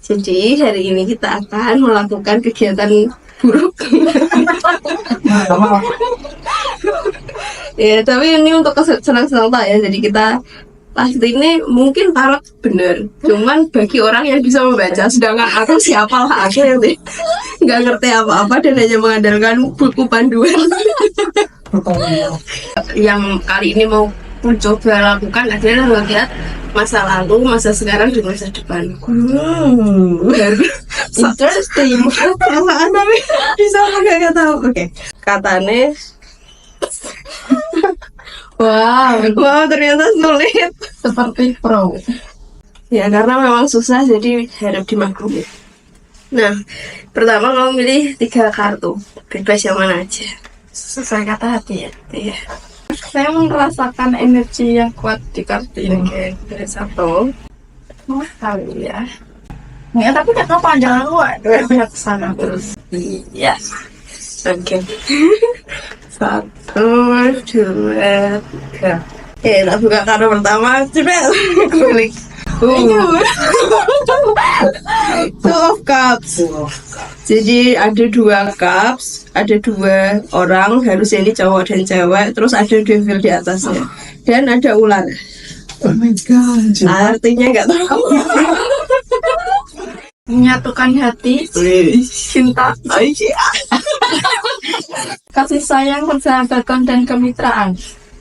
Jadi hari ini kita akan melakukan kegiatan buruk. Ya, tapi ini untuk senang-senang tak ya. Jadi kita pasti ini mungkin parah bener. Cuman bagi orang yang bisa membaca, sedangkan aku siapa lah aku yang nggak ngerti apa-apa dan hanya mengandalkan buku panduan. Yang kali ini mau mencoba lakukan adalah melihat masa lalu, masa sekarang, dan masa depan. Interesting. Apaan tapi bisa nggak tahu. Oke. Katanya. Wow, ternyata sulit. Seperti pro. Ya, karena memang susah, jadi harap dimaklumi. Nah, pertama kamu pilih 3 kartu. Bebas yang mana aja. Sesuai kata hati ya. Iya. Saya merasakan energi yang kuat di kartu ini. Oke, dari 1. Kali ya. Ya tapi kata panjang aku ada kesana terus. Iya. Oke. 1, 2, 3. Oke, kita buka kartu pertama. Coba klik. Two of Cups. Jadi ada 2 cups, ada 2 orang, harusnya ini cowok dan cewek, terus ada devil di atasnya, dan ada ular. Oh my god. Artinya nggak tahu. Menyatukan hati, cinta, kasih sayang, persahabatan, dan kemitraan.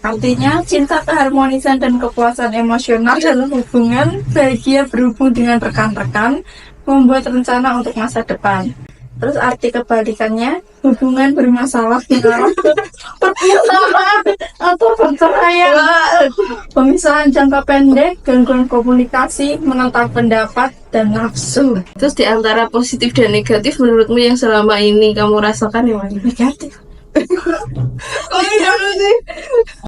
Artinya cinta, keharmonisan, dan kepuasan emosional dalam hubungan, bahagia berhubung dengan rekan-rekan, membuat rencana untuk masa depan. Terus arti kebalikannya, hubungan bermasalah, perpisahan atau perceraian, pemisahan jangka pendek, gangguan komunikasi, menentang pendapat, dan nafsu. Terus di antara positif dan negatif menurutmu yang selama ini kamu rasakan yang mana? Negatif.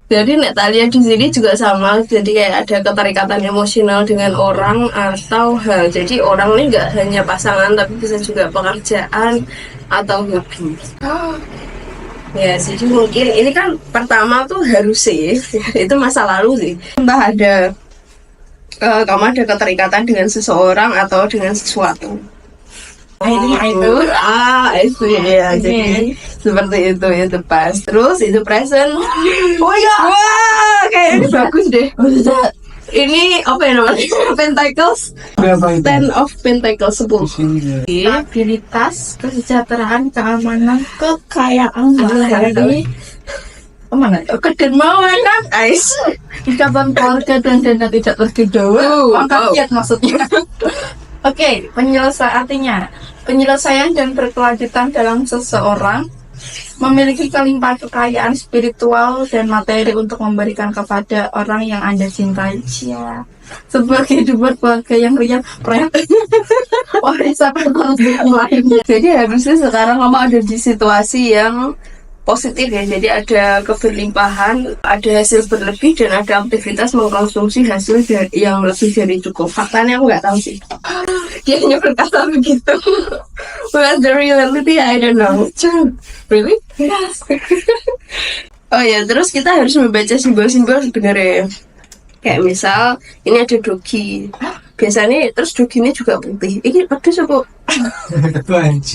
Jadi Natalia di sini juga sama, jadi kayak ada keterikatan emosional dengan orang atau hal. Jadi orang ini nggak hanya pasangan, tapi bisa juga pekerjaan atau hobi. Ya, jadi mungkin ini kan pertama tuh harus sih, itu masa lalu sih. Entah ada kamu ada keterikatan dengan seseorang atau dengan sesuatu. Itu ya, jadi seperti itu pas. Terus itu present. Oh my god, wah, kayaknya ini bagus deh. Ini apa ya namanya? Pentacles. 10 of Pentacles 10. Stabilitas, kesejahteraan, keamanan, kekayaan, bahagia, kedermawan, Guys, ikatan keluarga dan dana tidak terduga. Angkat maksudnya. Oke, artinya penyelesaian dan berkelanjutan dalam seseorang, memiliki kelimpahan kekayaan spiritual dan materi untuk memberikan kepada orang yang Anda cintai. Ya. Sebuah kehidupan keluarga yang riang, warisan lainnya. jadi harusnya sekarang kamu ada di situasi yang positif ya, jadi ada keberlimpahan, ada hasil berlebih, dan ada aktivitas mengkonsumsi hasil yang lebih dari cukup. Faktanya aku nggak tahu sih. Dia hanya berkata begitu. But the reality I don't know. Really? Yes. Oh ya, terus kita harus membaca simbol-simbol sebenarnya. Kayak misal ini ada dogi. Biasanya terus dogi ini juga putih. Ini pedes apa?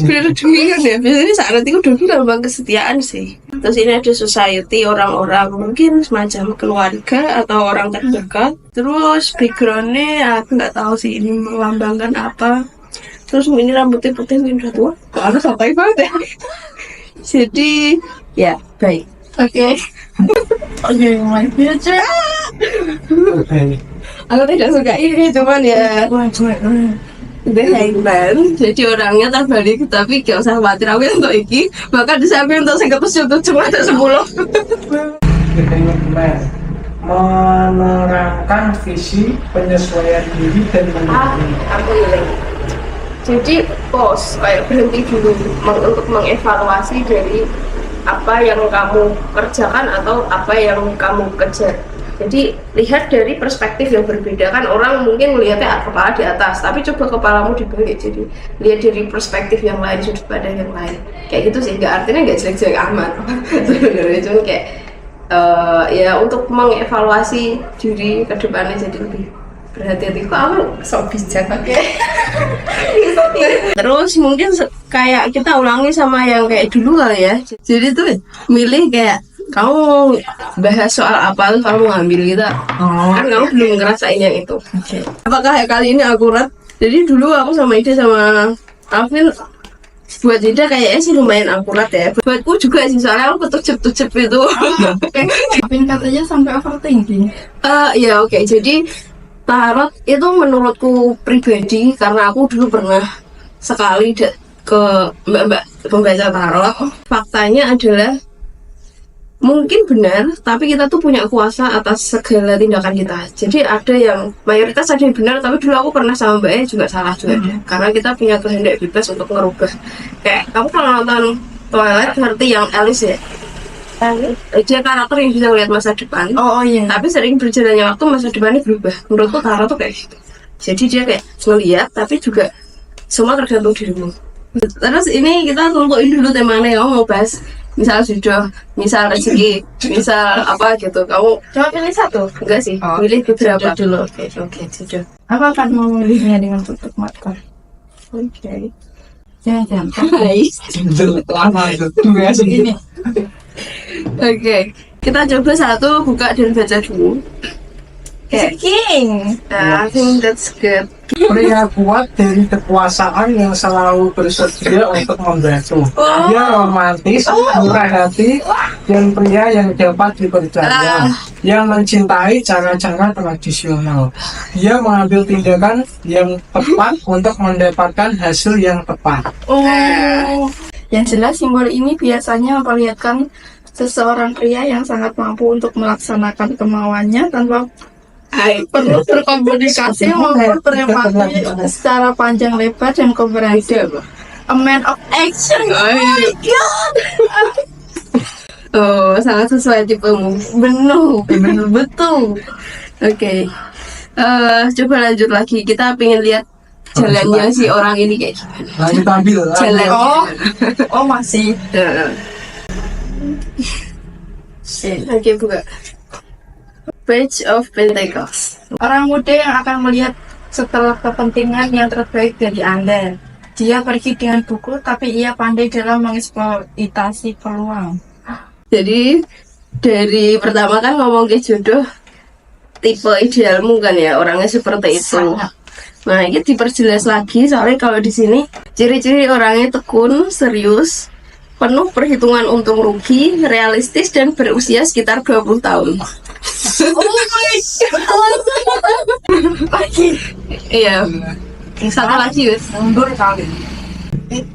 Biar dogi kan ya. Biasanya saat itu dogi lambang kesetiaan sih. Terus ini ada society, orang-orang mungkin semacam keluarga atau orang terdekat. Terus backgroundnya aku nggak tahu sih ini melambangkan apa. Terus ini rambutnya putih mungkin udah tua. Kok aku sampai banget ya. Jadi ya baik. Oke, my future. Aku tidak suka ini, cuman ya The Hangman. Jadi orangnya terbalik, tapi gak usah khawatir aku untuk iki. Bahkan disiapin untuk saya ketusuk cuma ada 10. Menerangkan visi, penyesuaian diri, dan menyadari. Aku ini. Jadi pause, kayak berhenti dulu untuk mengevaluasi dari apa yang kamu kerjakan atau apa yang kamu kejar. Jadi lihat dari perspektif yang berbeda, kan orang mungkin melihatnya kepala di atas, tapi coba kepalamu dibalik, jadi lihat dari perspektif yang lain, sudut pandang yang lain, kayak gitu sih. Nggak artinya nggak jelek-jelek amat sebenarnya, cuma kayak ya untuk mengevaluasi diri ke depannya, jadi lebih berhati-hati. Kok aku sok bijak? Oke. Terus mungkin kayak kita ulangi sama yang kayak dulu kali ya. Jadi tuh milih kayak kamu bahas soal apa terus kamu ngambil gitu. Kan kamu belum ngerasain yang itu. Apakah ya kali ini akurat? Jadi dulu aku sama Ida sama Alvin buat Ida kayaknya sih lumayan akurat ya. Buatku juga sih soalnya aku ketujup-tujup itu. Alvin katanya sampai overthinking. Ya oke. Jadi tarot itu menurutku pribadi karena aku dulu pernah sekali ke mbak-mbak pembaca tarot. Faktanya adalah mungkin benar, tapi kita tuh punya kuasa atas segala tindakan kita. Jadi ada yang mayoritas ada yang benar, tapi dulu aku pernah sama mbaknya juga salah juga. Karena kita punya kehendak bebas untuk merubah. Kayak kamu kalau nonton Twilight ngerti yang Alice ya? Dia karakter yang bisa melihat masa depan. Oh iya. Tapi sering berjalannya waktu masa depannya berubah. Menurutku tarot tuh kayak gitu. Jadi dia kayak ngeliat, tapi juga semua tergantung dirimu. Terus ini kita tentuin dulu temanya. Kamu mau bahas misal jodoh, misal rezeki, misal apa gitu. Kamu Coba pilih satu. enggak sih? Oh, Pilih beberapa jodoh. dulu. Oke, jodoh. Aku akan memilihnya dengan tutup mata. Oke. Jangan. Nice. Lama itu. Tunggu ya Ini. Oke. Kita coba satu buka dan baca dulu. Oke. King. I think that's good. Pria kuat dari kekuasaan yang selalu bersedia untuk membantu. Dia romantis, murah hati, dan pria yang dapat dipercaya. Yang mencintai cara-cara tradisional. Dia mengambil tindakan yang tepat untuk mendapatkan hasil yang tepat. Oh. Yang jelas simbol ini biasanya memperlihatkan seseorang pria yang sangat mampu untuk melaksanakan kemauannya tanpa perlu berkomunikasi maupun berempati secara panjang lebar dan komprehensif. A man of action. Oh my god. Oh, sangat sesuai tipemu. Benar, betul. Oke. Coba lanjut lagi. Kita pengen lihat jalannya si orang ini kayak gimana. Lanjut ambil. Jalan. Oh masih. Oke, buka. Page of Pentacles. Orang muda yang akan melihat setelah kepentingan yang terbaik dari Anda. Dia pergi dengan buku, tapi ia pandai dalam mengeksploitasi peluang. Jadi dari pertama kan ngomong ke jodoh, tipe idealmu kan ya orangnya seperti itu. Sangat. Nah ini diperjelas lagi soalnya kalau di sini ciri-ciri orangnya tekun, serius, penuh perhitungan untung rugi, realistis dan berusia sekitar 20 tahun. Oh my god. Lagi. Iya. Satu lagi wes. Mundur kali.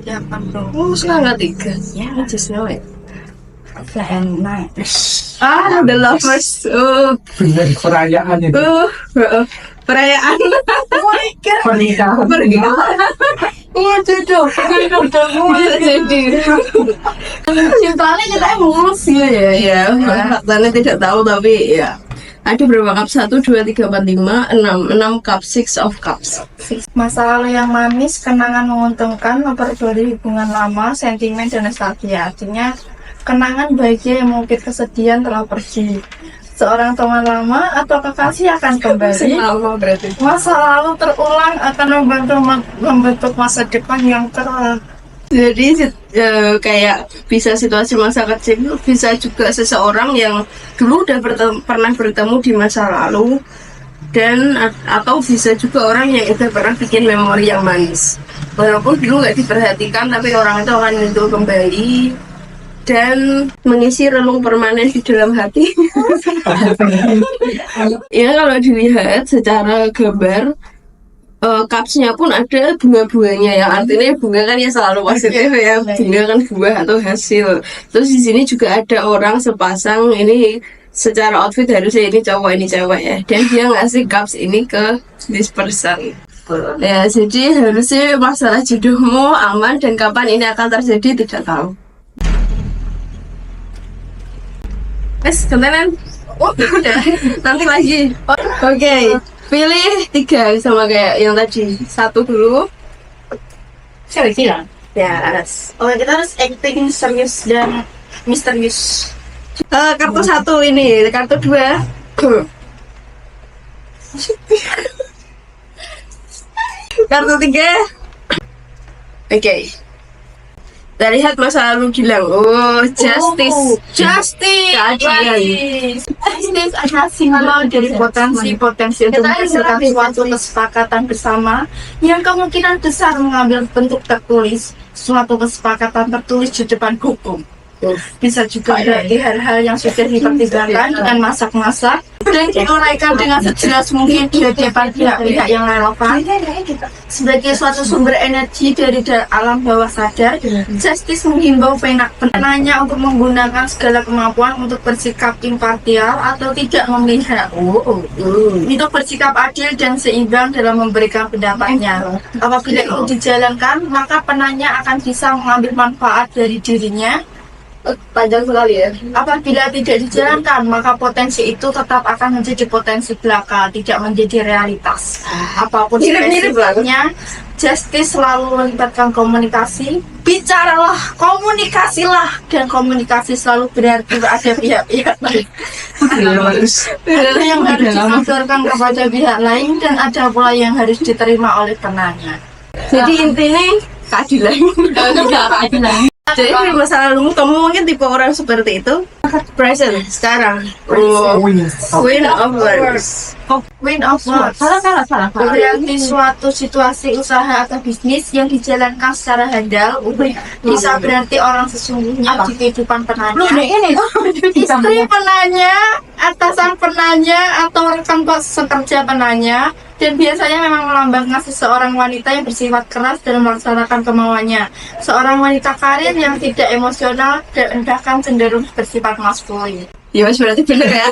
Jangan dong. Oh sekarang tiga. Ya, just know it. Enak. The lovers. Bener perayaan itu. Perayaan. Oh my god. Pernikahan. Pernikahan. Iya jodoh. Jadi Cintanya kita mulus gitu ya. ya, faktanya tidak tahu tapi ya. Ada berapa cup? 1, 2, 3, 4, 5, 6 cup, 6 of cups. Masa lalu yang manis, kenangan menguntungkan, memperbarui hubungan lama, sentimen dan nostalgia. Artinya kenangan bahagia yang mengukir kesedihan telah pergi. Seorang teman lama atau kekasih akan kembali. Lama berarti. Masa lalu terulang akan membentuk masa depan yang cerah. Jadi kayak bisa situasi masa kecil, bisa juga seseorang yang dulu udah pernah bertemu di masa lalu, dan atau bisa juga orang yang udah pernah bikin memori yang manis. Walaupun dulu nggak diperhatikan, tapi orang itu akan muncul kembali dan mengisi relung permanen di dalam hati. Ya kalau dilihat secara gambar, cupsnya pun ada bunga-bunganya ya, artinya bunga kan ya selalu positif ya, bunga kan buah atau hasil. Terus di sini juga ada orang sepasang, ini secara outfit harusnya ini cowok ini cewek ya, dan dia ngasih cups ini ke this person. Ya jadi harusnya masalah jodohmu aman, dan kapan ini akan terjadi tidak tahu. Kontenan. Nanti lagi. Oke. Pilih 3 sama kayak yang tadi. 1 dulu. Kira-kira. Yes. Oh, kita harus acting serius dan misterius. Kartu 1 ini, kartu 2. Kartu 3. Oke. Kita lihat masa lalu Gilang. Oh, justice. Keadilan. Justice adalah simbol dari potensi untuk menghasilkan suatu kesepakatan bersama yang kemungkinan besar mengambil bentuk tertulis, suatu kesepakatan tertulis di depan hukum. Bisa juga berarti hal-hal yang sudah dipertimbangkan dengan masak-masak dan diuraikan dengan sejelas mungkin di hadapan pihak-pihak yang relevan sebagai suatu sumber energi dari alam bawah sadar. Justice menghimbau penanya untuk menggunakan segala kemampuan untuk bersikap imparsial atau tidak memihak, untuk bersikap adil dan seimbang dalam memberikan pendapatnya. Apabila itu dijalankan, maka penanya akan bisa mengambil manfaat dari dirinya. Panjang sekali ya. Apabila tidak dijalankan, maka potensi itu tetap akan menjadi potensi belaka, tidak menjadi realitas. Apapun spesifiknya, justice selalu melibatkan komunikasi. Bicaralah, komunikasilah, dan komunikasi selalu berarti ada pihak-pihak lain. Ada yang harus disampaikan kepada pihak lain dan ada pula yang harus diterima oleh penanya. Jadi intinya keadilan. Keadilan. Jadi di masa lalu kamu mungkin tipe orang seperti itu. Present sekarang. Win of words. Win of words. Salah. Berarti suatu situasi usaha atau bisnis yang dijalankan secara handal bisa berarti orang sesungguhnya di kehidupan penanya. Istri penanya, atasan penanya, atau rekan sekerja penanya. Dan biasanya memang melambangkan seseorang wanita yang bersifat keras dalam melaksanakan kemauannya. Seorang wanita karir yang tidak emosional dan bahkan cenderung bersifat maskulin. Ya mas, berarti bener ya.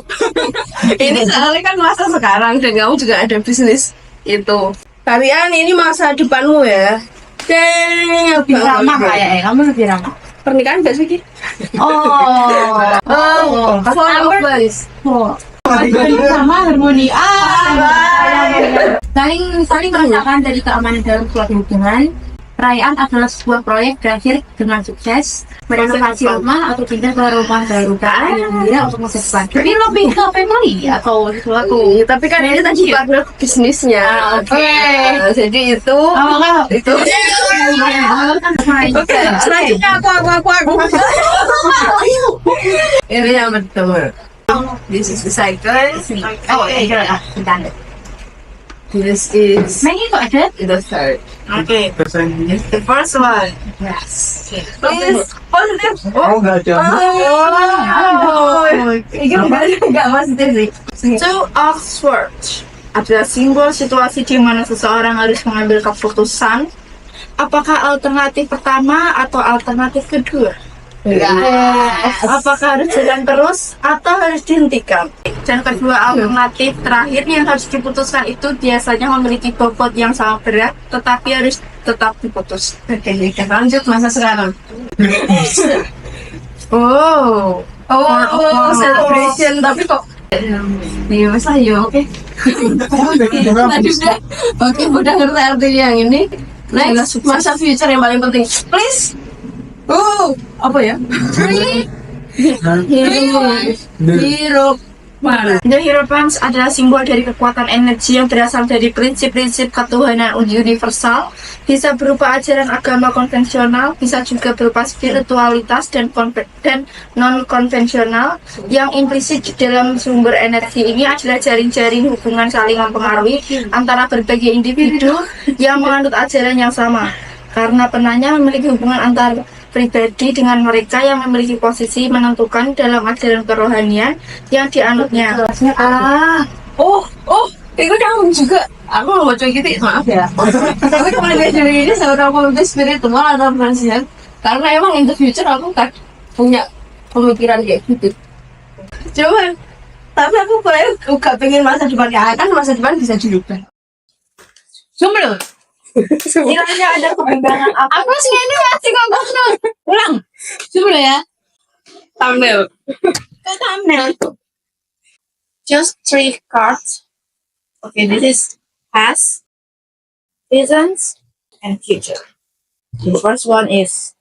Ini soalnya kan masa sekarang dan kamu juga ada bisnis itu. Kalian ini masa depanmu ya. Dan Lebih ramah kayaknya, kamu lebih ramah. pernikahan gak sih Ki? Sama harmoni. Saling merasakan dari keamanan dalam suatu hubungan. Perayaan adalah sebuah proyek berakhir dengan sukses, merenovasi rumah atau pindah ke rumah baru untuk masa depan. Tapi lebih ke family atau sesuatu. Tapi kan ini tadi partner bisnisnya. Oke. Jadi itu. Itu. Oke. Selanjutnya aku. Ini yang pertama. This is the cycle. This is the third. Okay. The first one. Yes. Please positive. Oh, enggak ada. Ini enggak positif sih. Two of Swords adalah simbol situasi di mana seseorang harus mengambil keputusan. Apakah alternatif pertama atau alternatif kedua? Apakah harus jalan terus atau harus dihentikan? Dan kedua alternatif terakhir yang harus diputuskan itu biasanya memiliki bobot yang sangat berat, tetapi harus tetap diputus. Oke, kita lanjut masa sekarang. Oh, Celebration tapi kok iya masa ya oke. Oke, udah ngerti artinya yang ini. Next, masa future yang paling penting. Please. Apa ya? Hero. The Hierophants adalah simbol dari kekuatan energi yang berasal dari prinsip-prinsip ketuhanan universal. Bisa berupa ajaran agama konvensional, bisa juga berupa spiritualitas dan non-konvensional. Yang implisit di dalam sumber energi ini adalah jaring-jaring hubungan saling mempengaruhi antara berbagai individu yang menganut ajaran yang sama. Karena penanya memiliki hubungan antar pribadi dengan mereka yang memiliki posisi menentukan dalam ajaran kerohanian yang dianutnya. Itu kamu juga. Aku mau baca gitu, maaf ya. Tapi komunikasi ini seorang pemimpin spiritual atau transien. Karena emang in the future aku kan punya pemikiran kayak gitu. Cuman, tapi aku kayak gak pengen masa depan ya kan masa depan bisa dirubah. Sumpah. Kiranya ada kebimbangan apa? Aku sih ini masih ngomong ulang. Coba ya. Thumbnail. Just 3 cards. Okay, this is past, present, and future. The first one is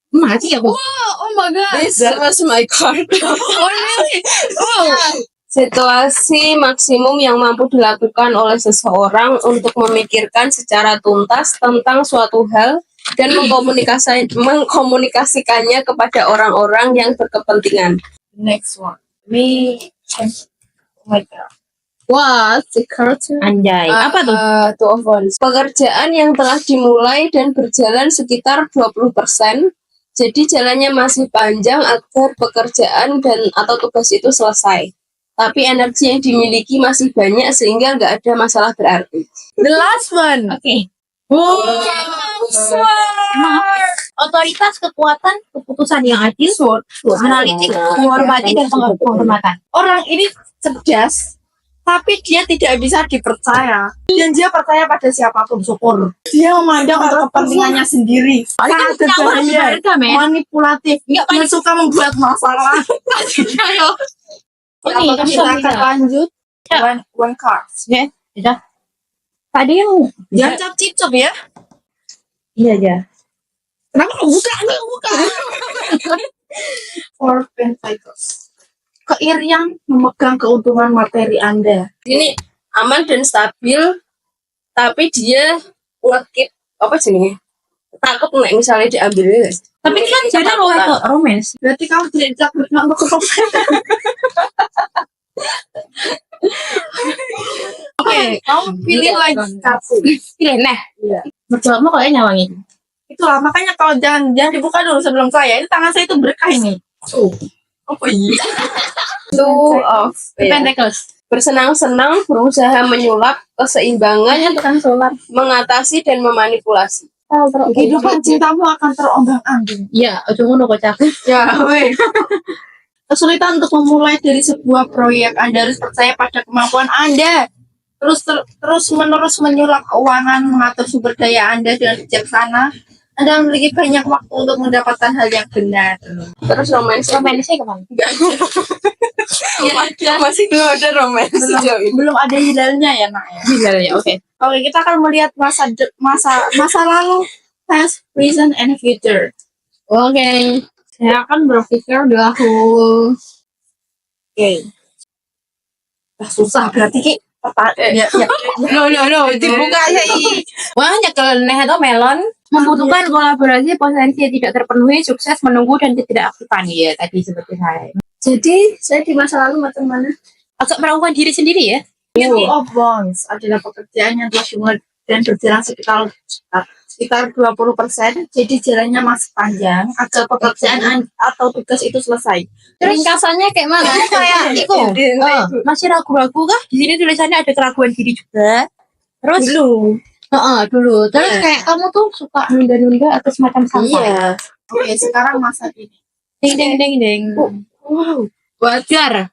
Mati aku. Oh my god. This was my card. Oh really? Situasi maksimum yang mampu dilakukan oleh seseorang untuk memikirkan secara tuntas tentang suatu hal dan mengkomunikasikannya kepada orang-orang yang berkepentingan. Next one. Me. Oh my god. What's the culture? Anjay. Apa tuh? Two of Wands. Pekerjaan yang telah dimulai dan berjalan sekitar 20%. Jadi jalannya masih panjang agar pekerjaan dan atau tugas itu selesai. Tapi energi yang dimiliki masih banyak sehingga nggak ada masalah berarti. The last one. Oke. Otoritas, kekuatan, keputusan yang adil, analitik, menghormati dan penghormatan. Orang ini cerdas, tapi dia tidak bisa dipercaya. Dan dia percaya pada siapapun, syukur. Dia memandang untuk kepentingannya sendiri. Sangat berbahaya, manipulatif. Dia suka membuat masalah. Ayo. Ini Apakah kita akan lanjut? One card. ya, udah. Tadi yang Jangan cap-cip ya. iya aja. Kenapa buka? Four Pentacles. Keirian memegang keuntungan materi Anda. Ini aman dan stabil, tapi dia ngekip apa jenisnya? Takut nek misalnya diambil. Tapi kan jadi romance. Berarti kamu tidak ditakdirkan untuk ketemu. Oke, kamu pilih lagi kartu. Pilih nah. Iya. Menurutmu kayaknya nyawangin. Itulah makanya kalau jangan dibuka dulu sebelum saya. Ini tangan saya itu berkah ini. Apa iya? Two of Pentacles. bersenang-senang, berusaha menyulap keseimbangan, mengatasi dan memanipulasi. Kehidupan cintamu akan terombang-ambing. Iya, ojo ngono kocak. Ya, weh. Kesulitan untuk memulai dari sebuah proyek. Anda harus percaya pada kemampuan Anda. Terus-menerus menyulap keuangan, mengatur sumber daya Anda dengan bijaksana. Anda memiliki banyak waktu untuk mendapatkan hal yang benar. Terus romansnya Kemana? masih belum ada romans sejauh ini. Belum ada hilalnya ya, Nak. Bisa ya, oke. Oke, kita akan melihat masa lalu, past, present, and future. Oke. Saya akan berpikir dahulu. Oke. Susah berarti Ki. Ya. No, dibuka aja ini. Makanya kalau Neh atau Melon membutuhkan kolaborasi, potensi yang tidak terpenuhi, sukses menunggu dan ketidakaktifan ya tadi seperti saya. Jadi saya di masa lalu macam mana? Agak meragukan diri sendiri ya. Two of Wands adalah pekerjaan yang telah dimulai dan berjalan sekitar 20%. Jadi jalannya masih panjang agar pekerjaan atau tugas itu selesai. Ringkasannya kayak mana? Kayak itu. Masih ragu-ragu kah? Di sini tulisannya ada keraguan diri juga. Terus dulu. Terus kayak kamu tuh suka nunda-nunda atau semacam sampah. Iya. Oke, sekarang masa ini. Ding. Wow. Wajar.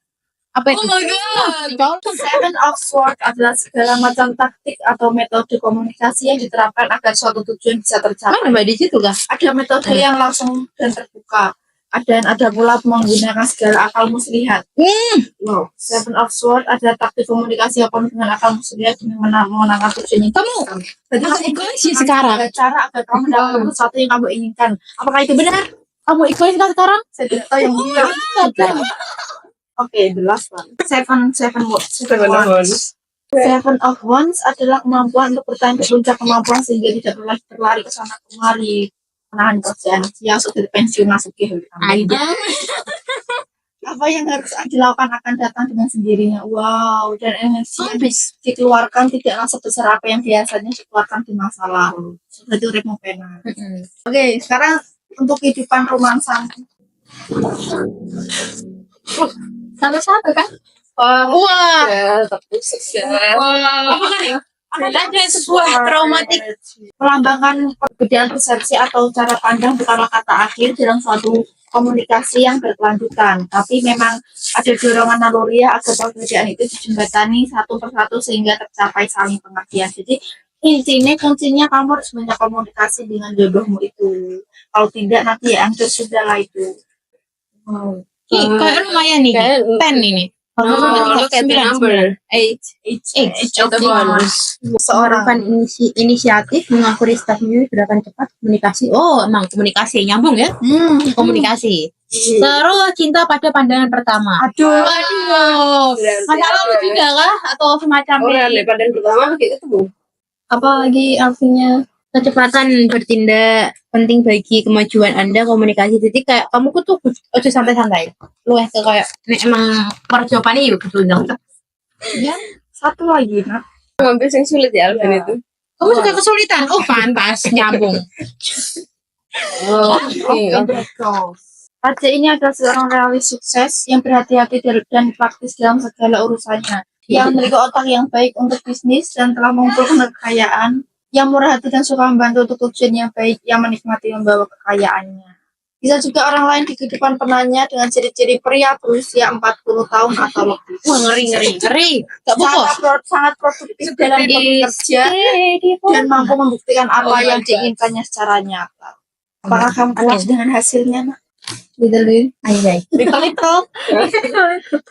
Apa itu? Oh my god. Seven of Swords adalah segala macam taktik atau metode komunikasi yang diterapkan agar suatu tujuan bisa tercapai. Mana Mbak di situ kah? Ada metode yang langsung dan terbuka. Ada pula menggunakan segala akal muslihat. Wow. Seven of Swords adalah taktik komunikasi yang penuh dengan akal muslihat demi memenangkan tujuan yang Kamu Jadi egois sih sekarang. ada cara agar kamu mendapatkan sesuatu yang kamu inginkan. Apakah itu benar? Kamu egois kan sekarang? Saya tidak tahu yang benar. Oke, the last one. Seven of Wands adalah kemampuan untuk bertahan di puncak kemampuan sehingga tidak berlari ke sana kemari, menahan kerjaan yang sudah pensiun masuk ke apa yang harus dilakukan akan datang dengan sendirinya. Wow, dan energi yang dikeluarkan tidaklah sebesar apa yang biasanya dikeluarkan di masa lalu. Seperti uripmu pena. Oke, sekarang untuk kehidupan romansa. Satu-satu kan? Wah. Tapi sukses. Ada sebuah traumatik. Melambangkan perbedaan persepsi atau cara pandang bukanlah kata akhir dalam suatu komunikasi yang berkelanjutan, tapi memang ada dorongan naluriah agar perbedaan itu dijembatani satu persatu sehingga tercapai saling pengertian. Jadi kuncinya kamu harus banyak komunikasi dengan jodohmu itu. Kalau tidak nanti ya hancur sudah lah itu. Kayak lumayan nih. Pen ini. Look at the number. Eight. Seorang Melakukan inisiatif mengakhiri staffnya gerakan cepat komunikasi. Oh, emang komunikasi nyambung ya? Komunikasi. Terus cinta pada pandangan pertama. Aduh. Masalah lu juga kah? Atau semacamnya? Daripada yang pertama kayak ketemu. Apa lagi artinya? Kecepatan bertindak penting bagi kemajuan Anda komunikasi. Jadi kayak kamu tuh ojo santai-santai. Lu ke kayak nek emang perjawabannya yuk gitu dong. Ya, satu lagi, Nak. Ngambil yang sulit ya Alvin itu. Kamu suka kesulitan? Oh, pantas nyambung. Raja ini adalah seorang realis sukses yang berhati-hati dan praktis dalam segala urusannya. Yang memiliki otak yang baik untuk bisnis dan telah mengumpulkan kekayaan. Yang murah hati dan suka membantu untuk tujuan yang baik, yang menikmati membawa kekayaannya. Bisa juga orang lain di kehidupan penanya dengan ciri-ciri pria berusia 40 tahun atau lebih. Wah, ngeri. Gak bokos. Sangat produktif dalam bekerja dan mampu membuktikan apa yang diinginkannya secara nyata. Apakah kamu puas dengan hasilnya, Nak? Little. Little.